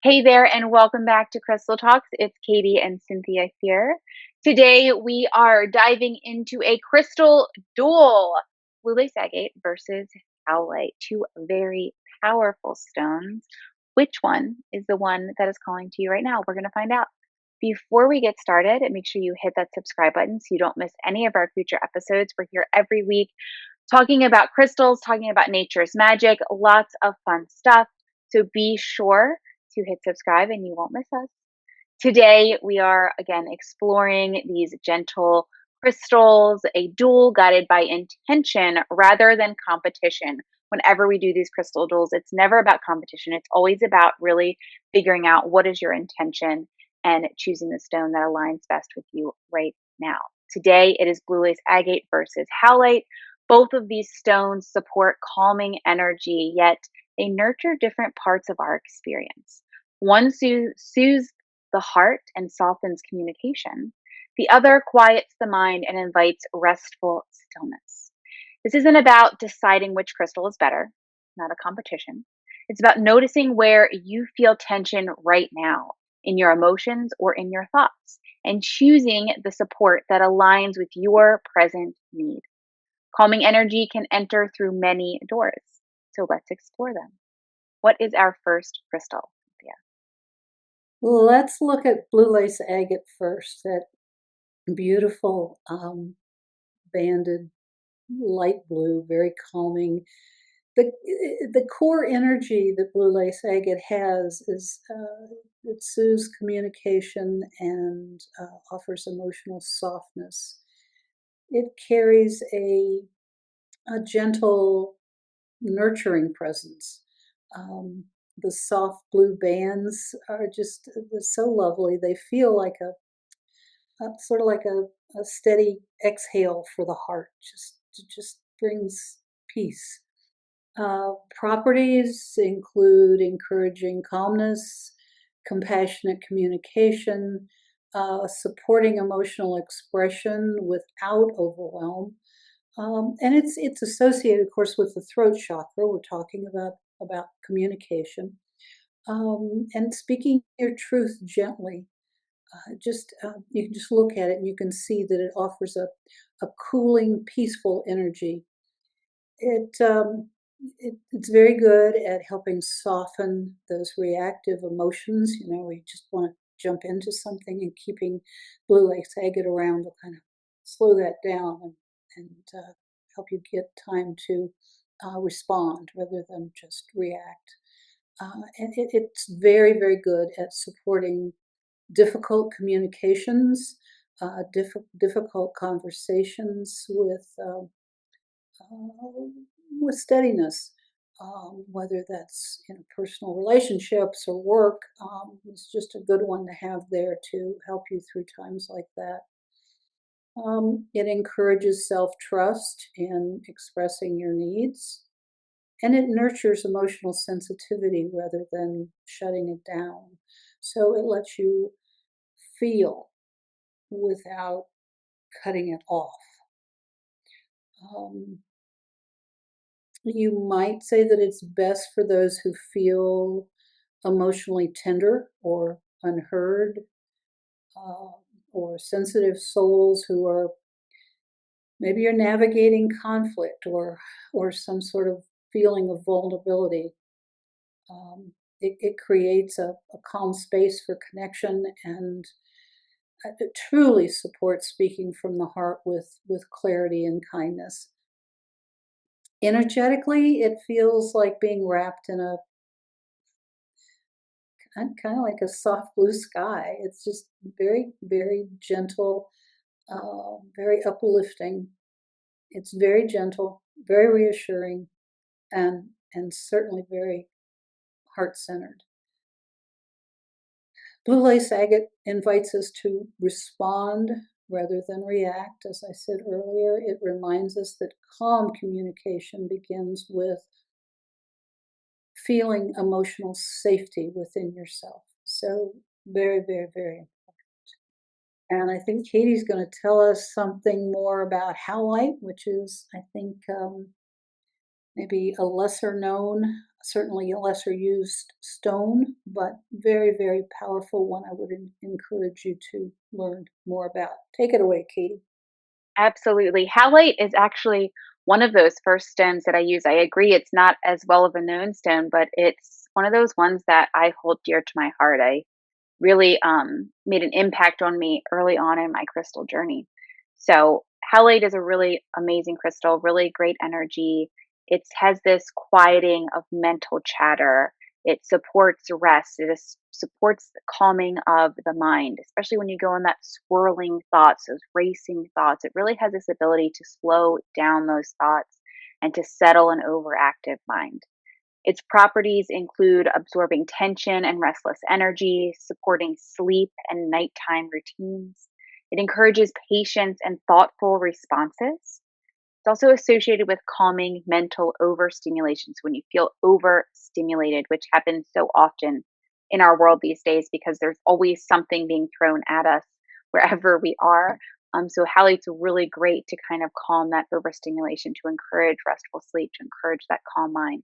Hey there, and welcome back to Crystal Talks. It's Katie and Cynthia here. Today, we are diving into a crystal duel, Blue Lace Agate versus Howlite, two very powerful stones. Which one is the one that is calling to you right now? We're going to find out. Before we get started, make sure you hit that subscribe button so you don't miss any of our future episodes. We're here every week talking about crystals, talking about nature's magic, lots of fun stuff. So be sure to hit subscribe and you won't miss us. Today, we are again exploring these gentle crystals, a duel guided by intention rather than competition. Whenever we do these crystal duels, it's never about competition. It's always about really figuring out what is your intention and choosing the stone that aligns best with you right now. Today, it is Blue Lace Agate versus Howlite. Both of these stones support calming energy, yet they nurture different parts of our experience. One soothes the heart and softens communication. The other quiets the mind and invites restful stillness. This isn't about deciding which crystal is better, not a competition. It's about noticing where you feel tension right now in your emotions or in your thoughts and choosing the support that aligns with your present need. Calming energy can enter through many doors. So let's explore them. What is our first crystal? Cynthia? Let's look at blue lace agate first, that beautiful banded light blue, very calming. The core energy that blue lace agate has is it soothes communication and offers emotional softness. It carries a gentle, nurturing presence. Um, the soft blue bands are just so lovely. They feel like sort of like a steady exhale for the heart. Just brings peace. Properties include encouraging calmness, compassionate communication, supporting emotional expression without overwhelm. And it's associated, of course, with the throat chakra. We're talking about communication, and speaking your truth gently. Just you can just look at it and you can see that it offers a cooling, peaceful energy. It's very good at helping soften those reactive emotions. You know, we just want to jump into something, and keeping blue lace agate around will kind of slow that down and help you get time to respond rather than just react. It's very, very good at supporting difficult communications, difficult conversations with steadiness, whether that's in personal relationships or work. It's just a good one to have there to help you through times like that. It encourages self-trust in expressing your needs, and it nurtures emotional sensitivity rather than shutting it down. So it lets you feel without cutting it off. Um, you might say that it's best for those who feel emotionally tender or unheard, uh, or sensitive souls who are maybe you're navigating conflict or some sort of feeling of vulnerability. It creates a calm space for connection, and it truly supports speaking from the heart with clarity and kindness. Energetically, it feels like being wrapped in a kind of like a soft blue sky. It's just very, very gentle, very uplifting. It's very gentle, very reassuring, and certainly very heart centered. Blue lace agate invites us to respond rather than react. As I said earlier, it reminds us that calm communication begins with feeling emotional safety within yourself. So very, very, very important. And I think Katie's going to tell us something more about howlite, which is, I think, maybe a lesser known, certainly a lesser used stone, but very, very powerful one I would encourage you to learn more about. Take it away, Katie. Absolutely. Howlite is actually one of those first stones that I use. I agree it's not as well of a known stone, but it's one of those ones that I hold dear to my heart. I really made an impact on me early on in my crystal journey. So, Howlite is a really amazing crystal, really great energy. It has this quieting of mental chatter. It supports rest. Supports the calming of the mind, especially when you go in that swirling thoughts, those racing thoughts. It really has this ability to slow down those thoughts and to settle an overactive mind. Its properties include absorbing tension and restless energy, supporting sleep and nighttime routines. It encourages patience and thoughtful responses. It's also associated with calming mental overstimulation. So when you feel overstimulated, which happens so often in our world these days because there's always something being thrown at us wherever we are. So Halley's really great to kind of calm that overstimulation, to encourage restful sleep, to encourage that calm mind.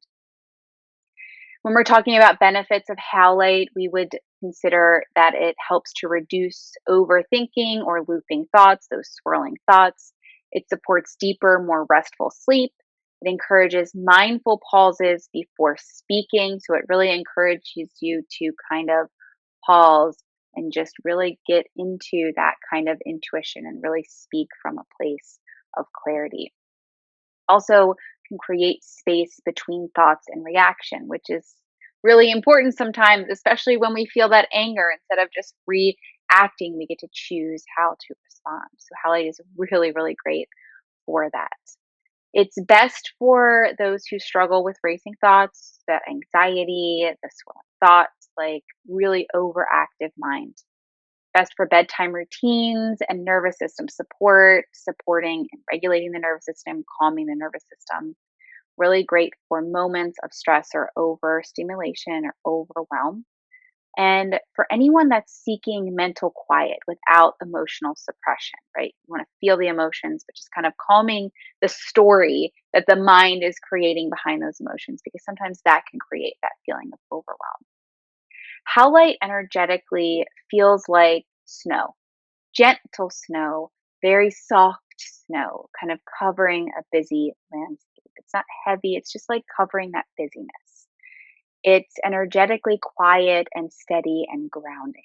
When we're talking about benefits of howlite, we would consider that it helps to reduce overthinking or looping thoughts, those swirling thoughts. It supports deeper, more restful sleep. It encourages mindful pauses before speaking. So it really encourages you to kind of pause and just really get into that kind of intuition and really speak from a place of clarity. Also can create space between thoughts and reaction, which is really important sometimes, especially when we feel that anger. Instead of just reacting, we get to choose how to respond. So Hallelujah is really, really great for that. It's best for those who struggle with racing thoughts, that anxiety, the swirling thoughts, like really overactive mind. Best for bedtime routines and nervous system support, supporting and regulating the nervous system, calming the nervous system. Really great for moments of stress or overstimulation or overwhelm. And for anyone that's seeking mental quiet without emotional suppression, right? You want to feel the emotions, but just kind of calming the story that the mind is creating behind those emotions, because sometimes that can create that feeling of overwhelm. Howlite energetically feels like snow, gentle snow, very soft snow, kind of covering a busy landscape. It's not heavy, it's just like covering that busyness. It's energetically quiet and steady and grounding.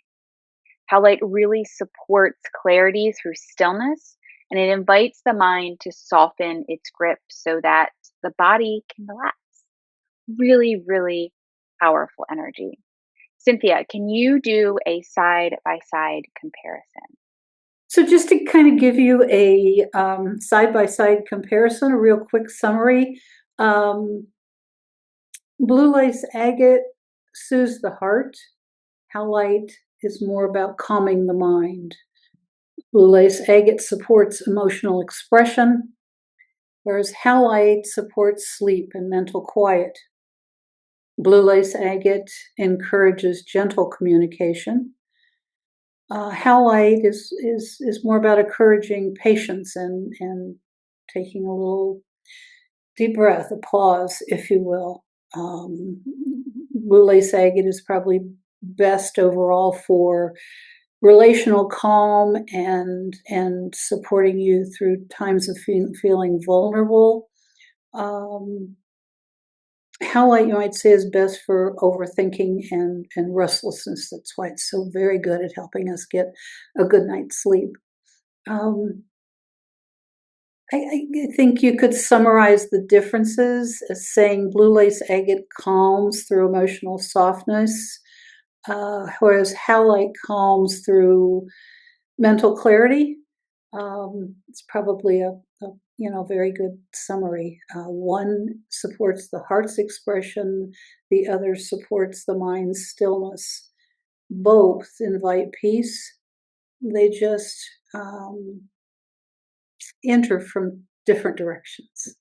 Howlite really supports clarity through stillness, and it invites the mind to soften its grip so that the body can relax. Really, really powerful energy. Cynthia, can you do a side by side comparison? So, just to kind of give you a side by side comparison, a real quick summary. Um, Blue lace agate soothes the heart. Howlite is more about calming the mind. Blue lace agate supports emotional expression, whereas howlite supports sleep and mental quiet. Blue lace agate encourages gentle communication. Howlite is more about encouraging patience and taking a little deep breath, a pause, if you will. Blue lace agate is probably best overall for relational calm and supporting you through times of feeling vulnerable. Um, Howlite, you might say, is best for overthinking and restlessness. That's why it's so very good at helping us get a good night's sleep. Um, I think you could summarize the differences as saying blue lace agate calms through emotional softness, whereas howlite calms through mental clarity. It's probably a very good summary. One supports the heart's expression, the other supports the mind's stillness. Both invite peace. They just enter from different directions.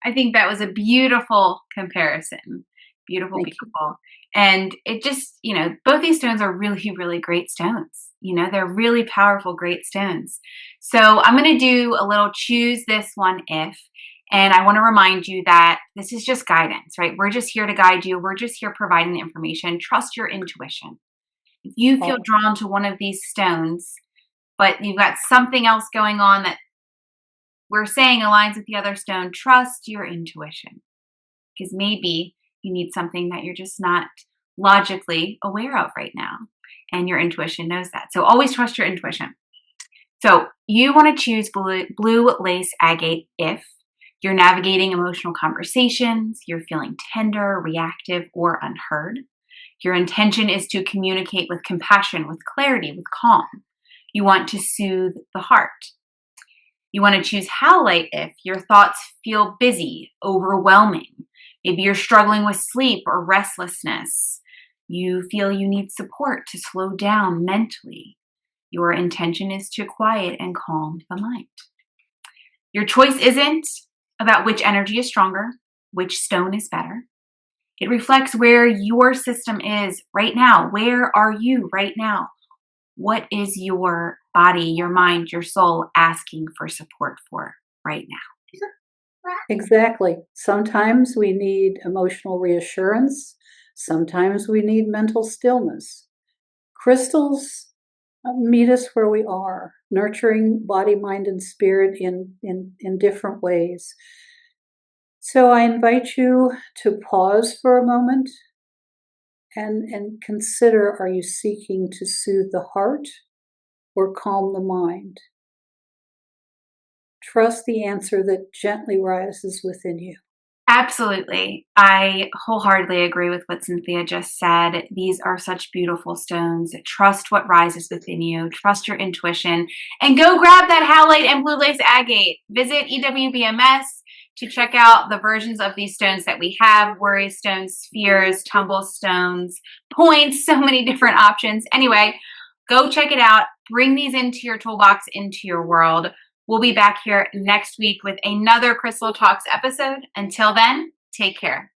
I think that was a beautiful comparison. Beautiful, Thank you. beautiful. And it just, both these stones are really, really great stones. They're really powerful, great stones. So I'm going to do a little choose this one if. And I want to remind you that this is just guidance, right? We're just here to guide you. We're just here providing the information. Trust your intuition. If you feel drawn to one of these stones, but you've got something else going on that we're saying aligns with the other stone, trust your intuition. Because maybe you need something that you're just not logically aware of right now. And your intuition knows that. So always trust your intuition. So you want to choose blue lace agate if you're navigating emotional conversations, you're feeling tender, reactive, or unheard. Your intention is to communicate with compassion, with clarity, with calm. You want to soothe the heart. You want to choose Howlite if your thoughts feel busy, overwhelming. Maybe you're struggling with sleep or restlessness. You feel you need support to slow down mentally. Your intention is to quiet and calm the mind. Your choice isn't about which energy is stronger, which stone is better. It reflects where your system is right now. Where are you right now? What is your body, your mind, your soul asking for support for right now? Exactly. Sometimes we need emotional reassurance. Sometimes we need mental stillness. Crystals meet us where we are, nurturing body, mind, and spirit in different ways. So I invite you to pause for a moment and consider, are you seeking to soothe the heart or calm the mind? Trust the answer that gently rises within you. Absolutely. I wholeheartedly agree with what Cynthia just said. These are such beautiful stones. Trust what rises within you. Trust your intuition. And go grab that Howlite and blue lace agate. Visit EWBMS to check out the versions of these stones that we have. Worry stones, spheres, tumble stones, points, so many different options. Anyway, go check it out. Bring these into your toolbox, into your world. We'll be back here next week with another Crystal Talks episode. Until then, take care.